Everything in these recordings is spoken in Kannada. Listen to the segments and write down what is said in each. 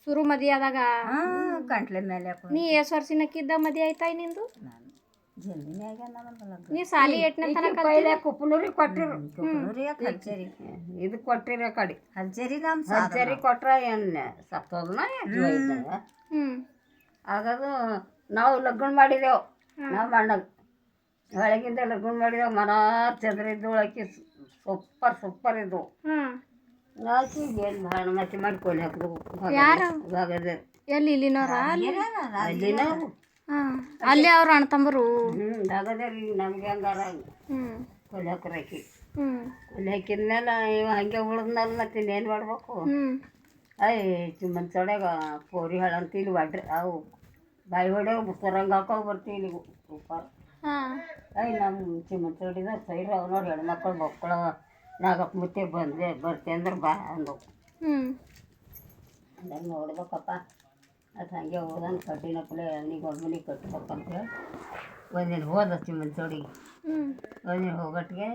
ಶುರು ಮದಿ ಆದಾಗ ಗಂಟ್ಲೆ ಮೇಲೆ ನೀ ಎಷ್ಟು ವರ್ಷನಕ್ಕಿದ್ದ ಮದಿ ಆಯ್ತಾಯಿ ನಿಂದು? ನಾನು ಜಲ್ದಿನೇ ಆಗ್ಯಾನ ನೀ ಸಾಲಿ ಎಟ್ನೇ ತನಕ ಪೈಲೆ ಕುಪ್ಪನೂರಿಗೆ ಕೊಟ್ಟಿರು ಹಲ್ಚೇರಿ ಇದು ಕೊಟ್ಟಿರ ಕಡೆ ಹಲ್ಚೇರಿ ನಮ್ಮ ಸರ್ಜರಿ ಕೊಟ್ರ ಏನು ಸತ್ತೋದನ ಆಗದು ನಾವು ಲಗ್ನ ಮಾಡಿದೆವು ನಮ್ಮ ಅಣ್ಣಗೆ ಒಳಗಿಂದ ಲಗ್ನ ಮಾಡಿದೆವು ಮನಾರ್ ಚದ್ರಿದ್ದು ಒಳಕ್ಕೆ ಸೂಪರ್ ಇದ್ದವು ಹಾಕಿ ಏನು ಭಾಳ ಮತ್ತೆ ಮಾಡಿ ಕೊಲೆ ಹಾಕಿದ್ವು ಎಲ್ಲಿ ಇಲ್ಲಿನವ್ರ ಅಲ್ಲಿನ ಅಲ್ಲಿ ಅವ್ರ ಅಣ್ಣ ತಮ್ಮರು ಆಗದೆ ರೀ ನಮ್ಗೆ ಹಂಗಾರ ಕೊಲೆ ಹಾಕಿ ಕೊಲೆ ಹಾಕಿದ್ಮೇಲೆ ಇವ ಹಂಗೆ ಉಳಿದ್ಮೇಲೆ ಮತ್ತೆ ಇನ್ನೇನು ಮಾಡ್ಬೇಕು ಚುಮ್ಮನ್ ಚೊಡೆಗ ಪೋರಿ ಹೇಳಂತ ಇಲ್ಲಿ ಒಡ್ರಿ ಅವು ಬಾಯಿ ಹೊಡೆ ಬುಸ್ತರಂಗೆ ಹಾಕೋ ಬರ್ತೀವಿ ಇಲ್ಲಿ ಸೂಪರ್ ನಮ್ಮ ಚುಮ್ಮನ್ ಚೊಡಿದ ಸೈಡ್ರ ಅವ್ ನೋಡಿ ಹೆಣ್ಮಕ್ಳು ಮಕ್ಕಳು ನಾಗಪ್ಪ ಮುತ್ತೆ ಬರ್ತೆ ಅಂದ್ರೆ ಬಾ ಅಂದವು ಹಂಗೆ ನೋಡ್ಬೇಕಪ್ಪ ಅದು ಹಂಗೆ ಹೋದಂಗೆ ಕಡ್ಡಿನ ಪುಲೆ ಎಣ್ಣೆಗೆ ಒಬ್ಬನಿಗೆ ಕಟ್ಬೇಕಂತೇಳಿ ಒಂದಿನ ಹೋದ ಚುಮ್ಮನ್ ಚೋಡಿಗೆ ಒಂದಿನ ಹೋಗಟ್ಟಿಗೆ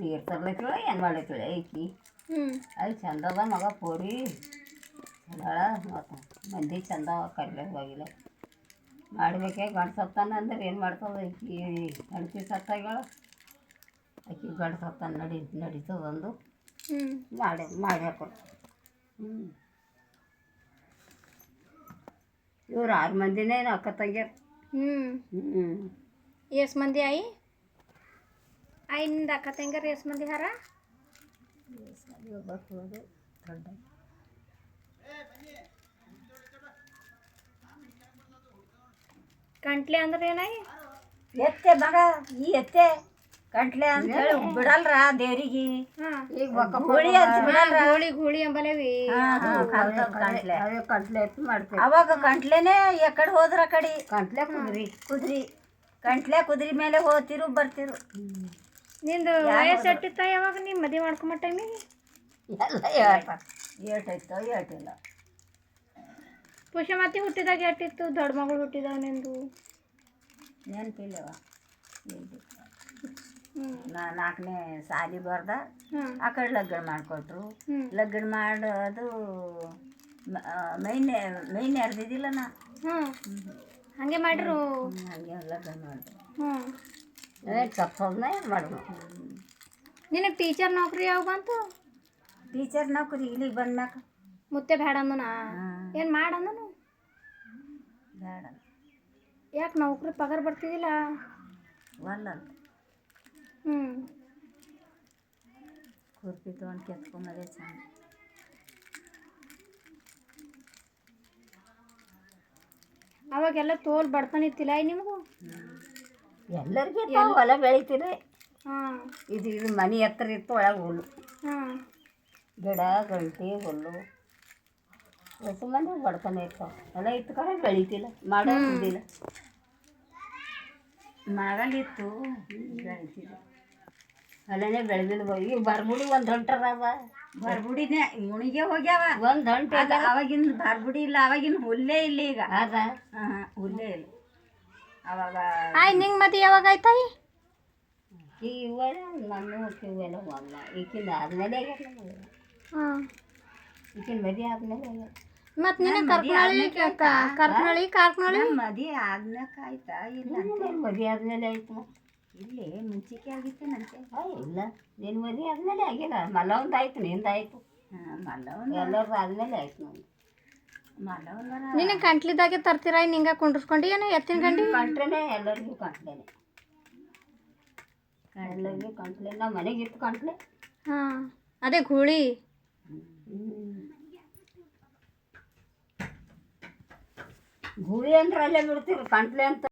ನೀರು ತರ್ಲತ್ತಿಳ ಏನು ಮಾಡ್ಲತ್ತಿಳ ಐಕಿ ಅದು ಚಂದ ಅದ ಮಗ ಪೋರಿ ಚಂದಾಳ ಮತ್ತು ಮಂದಿ ಚಂದ ಕರಿಲೆ ಹೋಗಿಲ್ಲ ಮಾಡಬೇಕೆ ಗಂಡು ಸತ್ತಾನ ಅಂದ್ರೆ ಏನು ಮಾಡ್ತದ ಐಕಿ ಗಂಡತಿ ಸತ್ತಾಗಳ ಆಕಿ ಗಂಡು ಸತ್ತಾನ ನಡೀತದಂದು ಮಾಡಿ ಹಾಕೋದು ಇವ್ರು 6 ಮಂದಿನೇ ಅಕ್ಕ ತಂಗ್ಯಾರ ಎಷ್ಟು ಮಂದಿ ಆಯಿ ನಿಂದ ಅಕ್ಕ ತಂಗ್ಯಾರ ಎಷ್ಟು ಮಂದಿ ಹಾರ? ಕಂಟ್ಲೆ ಅಂದ್ರೆ ಏನಾಯಿ? ಎತ್ತೆ ಮಗ ಈ ಎತ್ತೆ ಕಂಟ್ಲೆ ಅಂತ ಹೇಳಿ ಬಿಡಲ್ರ ದೇವ್ರಿಗೆ ಈಗ ಹೋಳಿ ಅಂತ ಬಿಡಲ್ರ ಗೂಳಿ ಎಂಬಲೇವಿ ಕಂಟ್ಲೆ ಅದೇ ಕಂಟ್ಲೆ ಎತ್ತು ಮಾಡ್ತೀವಿ ಅವಾಗ ಕಂಟ್ಲೆನೇ ಎಕಡೆ ಹೋದ್ರ ಕಡೆ ಕಂಟ್ಲೆ ಕುದ್ರಿ ಕಂಟ್ಲೆ ಕುದ್ರಿ ಮೇಲೆ ಹೋಗ್ತಿರು ಬರ್ತಿರು ನಿಂದು ವಯಸ್ಸು ಎಟ್ಟಿತ್ತ ಯಾವಾಗ ನೀ ಮದುವೆ ಮಾಡ್ಕೊಂಬ ಟೈಮಿಗೆ? ಎಲ್ಲ ಏಟೈತೋ ಏಟಿಲ್ಲ ಪುಷ್ಯಮತಿ ಹುಟ್ಟಿದಾಗ ಎಟ್ಟಿತ್ತು? ದೊಡ್ಡ ಮಗಳು ಹುಟ್ಟಿದಾಗ ನಿಂದು ನೆನಪಿಲ್ಲವ ನಾ 4ನೇ ಸಾಲಿ ಬರ್ದ ಆ ಕಡೆ ಲಗ್ನ ಮಾಡಿಕೊಟ್ರು ಲಗ್ನ ಮಾಡೋದು ಮೈನ್ ಎರ್ದಿದ್ದಿಲ್ಲ ನಾ ಹಂಗೆ ಮಾಡ್ರು ಹಂಗೆ ಲಗ್ನ ಮಾಡಿದ್ರು ಸತ್ತೋದನ್ನ ಏನು ಮಾಡೋದು ನಿನಗೆ ಟೀಚರ್ ನೌಕರಿ ಯಾವ ಬಂತು? ಟೀಚರ್ ನೌಕರಿ ಇಲ್ಲಿಗೆ ಬಂದ್ಮ್ಯಾಕ ಮುತ್ತೆ ಬೇಡ ಅಂದನ ಏನು ಮಾಡಂದನು? ಬೇಡ ಯಾಕೆ ನೌಕರಿ ಪಗಾರ ಬರ್ತಿದ್ದಿಲ್ಲ? ಒಲ್ಲಂತ ಕುರ್ಪಿ ತೊಗೊಂಡು ಕೆತ್ಕೊಂಬದೇ ಚಂದ ಅವಾಗೆಲ್ಲ ತೋಲ್ ಬಡ್ತಾನ ಇತ್ತಿಲ್ಲ ನಿಮಗೂ? ಎಲ್ಲರಿಗೆ ಹೊಲ ಬೆಳಿತೀರಿ ಹಾಂ ಇದು ಮನೆ ಹತ್ರ ಇತ್ತು ಒಳಗೆ ಹುಲ್ಲು ಗಿಡ ಗಂಟಿ ಹುಲ್ಲು ಎಷ್ಟು ಮಂದಿ ಬಡ್ತಾನೆ ಇರ್ತಾವೆ ಹೊಲ ಇತ್ತು ಕಡೆ ಬೆಳಿತಿಲ್ಲ ಮಾಡೋದಿಲ್ಲ ಮಗಲಿತ್ತು ಬೆಳಿತಿದ್ದೆ ಹೊಲನೇ ಬೆಳೆದಿಲ್ಲ ಈಗ ಬರ್ಬುಡಿ ಒಂದು ಹೊಂಟರ ಅದ ಬರ್ಬುಡಿನೇ ಉಣಿಗೆ ಹೋಗ್ಯಾವ ಒಂದು ಹೊಂಟೆ ಅವಾಗಿನ ಬರ್ಬುಡಿ ಇಲ್ಲ ಅವಾಗಿನ ಹುಲ್ಲೇ ಇಲ್ಲ ಈಗ ಅದ ಹುಲ್ಲೇ ಇಲ್ಲ ಅವಾಗ ನಿಂಗೆ ಮದುವೆ ಯಾವಾಗ ಆಯ್ತಾಯಿ? ಈಗ ಇವೆಲ್ಲ ನನ್ನ ಇವೆಲ್ಲ ಹೋಗಲ್ಲ ಈಗಿನ ಆದ್ಮೇಲೆ ಈಗಿನ ಮದುವೆ ಆದ್ಮೇಲೆ ಮತ್ತು ನಿನ್ನ ಕಾರ್ಕನಳ್ಳಿ ಮದುವೆ ಆದ್ಮ್ಯಾಕ ಆಯ್ತಾ ಇಲ್ಲ ಮದುವೆ ಆದ್ಮೇಲೆ ಆಯ್ತು ಇಲ್ಲಿ ಮುಂಚಿಕೆ ಆಗಿತ್ತೇನಂತೆ ಇಲ್ಲ ನಿನ್ನ ಮದುವೆ ಆದ್ಮೇಲೆ ಆಗಿಲ್ಲ ಮಲ್ಲವಂದು ಆಯ್ತು ನಿಂದಾಯ್ತು ಮಲ್ಲವನ್ನ ಎಲ್ಲರದು ಆದ್ಮೇಲೆ ಆಯ್ತು ನಂದು ಮಲ್ಲವನ್ನ ನಿನ್ನ ಕಂಟ್ಲಿದಾಗೆ ತರ್ತೀರ ನಿಂಗೆ ಕುಂಡ್ರಿಸ್ಕೊಂಡು ಏನೋ ಎತ್ತಿನ ಗಂಡಿ ಕಂಟ್ಲೇನೆ ಎಲ್ಲರಿಗೂ ಕಂಟ್ಲೇನೆ ಎಲ್ಲರಿಗೂ ಕಂಟ್ಲೆ ನಮ್ಮ ಮನೆಗಿತ್ತು ಕಂಟ್ಲೆ ಹಾಂ ಅದೇ ಗೂಳಿ ಗೂಳಿ ಅಂದ್ರೆ ಅಲ್ಲೇ ಬಿಡ್ತೀವಿ ಕಂಟ್ಲೆ ಅಂತ